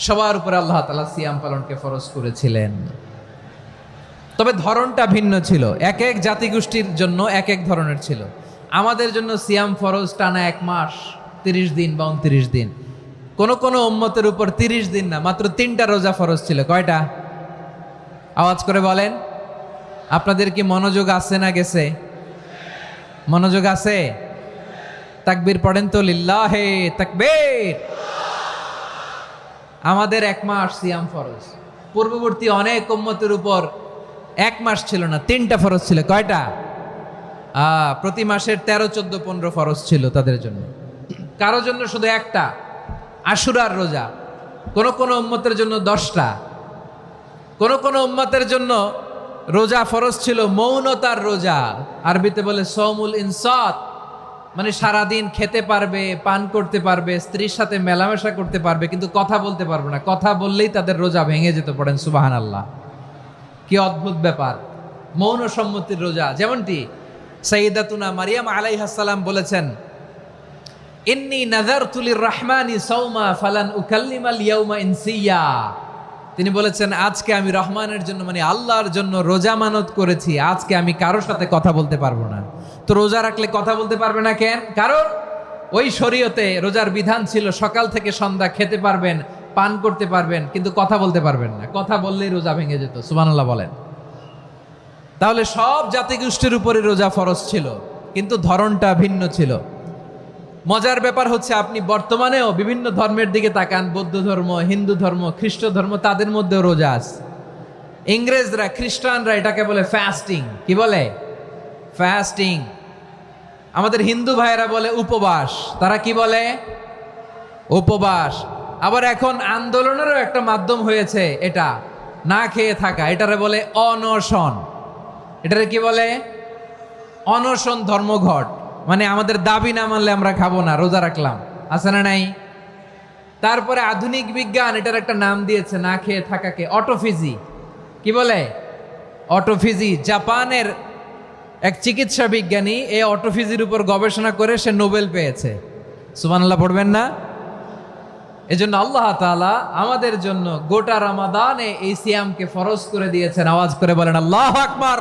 সবার উপরে আল্লাহ তাআলা সিয়াম পালনকে ফরজ করেছিলেন। তবে ধরনটা ভিন্ন ছিল, এক এক জাতিগোষ্ঠীর জন্য এক এক ধরনের ছিল। আমাদের জন্য সিয়াম ফরজ টানা 1 মাস 30 দিন বা 29 দিন। কোন কোন উম্মতের উপর 30 দিন না, মাত্র 3টা রোজা ফরজ ছিল। কয়টা? আওয়াজ করে বলেন। আপনাদের কি মনোযোগ আছে না গেছে? মনোযোগ আছে? তাকবীর পড়েন তো, লিল্লাহে তাকবীর। আমাদের 1 মাস সিয়াম ফরজ। পূর্ববর্তী অনেক উম্মতের উপর 1 মাস ছিল না, 3টা ফরজ ছিল। কয়টা? প্রতি মাসের 13, 14, 15 ফরজ ছিল তাদের জন্য। কারো জন্য শুধু একটা, আশুরার রোজা। কোন কোন উম্মতের জন্য 10টা। কোন কোন উম্মতের জন্য রোজা ফরজ ছিল মৌনতার রোজা, আরবিতে বলে সৌমুল ইনসাত, মানে সারাদিন খেতে পারবে, পান করতে পারবে, স্ত্রীর সাথে মেলামেশা করতে পারবে, কিন্তু কথা বলতে পারবে না। কথা বললেই তাদের রোজা ভেঙে যেত। পড়েন সুবহানাল্লাহ। কি অদ্ভুত ব্যাপার! মৌন সম্মতির রোজা। যেমনটি সাইয়্যিদাতুনা মারিয়াম আলাইহিস সালাম বলেছেন, ইন্নী নাযারতু লির-রাহমানি সাওমা ফালান উকাল্লিমাল ইয়াওমা ইনসিয়া। তিনি বলেছেন, আজকে আমি রহমানের জন্য, মানে আল্লাহর জন্য রোজা মানত করেছি, আজকে আমি কারোর সাথে কথা বলতে পারবো না। তো রোজা রাখলে কথা বলতে পারবে না কেন? কারণ ওই শরীয়তে রোজার বিধান ছিল সকাল থেকে সন্ধ্যা খেতে পারবেন, পান করতে পারবেন, কিন্তু কথা বলতে পারবেন না। কথা বললেই রোজা ভেঙে যেত। সুবহানাল্লাহ বলেন। তাহলে সব জাতিগোষ্ঠীর উপরে রোজা ফরজ ছিল, কিন্তু ধরনটা ভিন্ন ছিল। মজার ব্যাপার হচ্ছে, আপনি বর্তমানেও বিভিন্ন ধর্মের দিকে তাকান, বৌদ্ধ ধর্ম, হিন্দু ধর্ম, খ্রিস্ট ধর্ম, তাদের মধ্যেও রোজা আছে। ইংরেজরা, খ্রিস্টানরা এটাকে বলে ফাস্টিং। কি বলে? ফাস্টিং। আমাদের হিন্দু ভাইয়েরা বলে উপবাস। তারা কি বলে? উপবাস। আবার এখন আন্দোলনেরও একটা মাধ্যম হয়েছে এটা, না খেয়ে থাকা। এটারে বলে অনশন। এটারে কি বলে? অনশন ধর্মঘট। মানে আমাদের দাবি না মানলে আমরা খাবো না, রোজা রাখলাম। আছে না নাই? তারপরে আধুনিক বিজ্ঞান এটার একটা নাম দিয়েছে না খেয়ে থাকাকে, অটোফিজি। কি বলে? অটোফিজি। জাপানের এক চিকিৎসা বিজ্ঞানী এই অটোফিজির উপর গবেষণা করে সে নোবেল পেয়েছে। সুবহানাল্লাহ পড়বেন না? এজন্য আল্লাহ তাআলা আমাদের জন্য গোটা রমাদানে এই সিয়ামকে ফরজ করে দিয়েছেন। আওয়াজ করে বলেন আল্লাহু আকবার।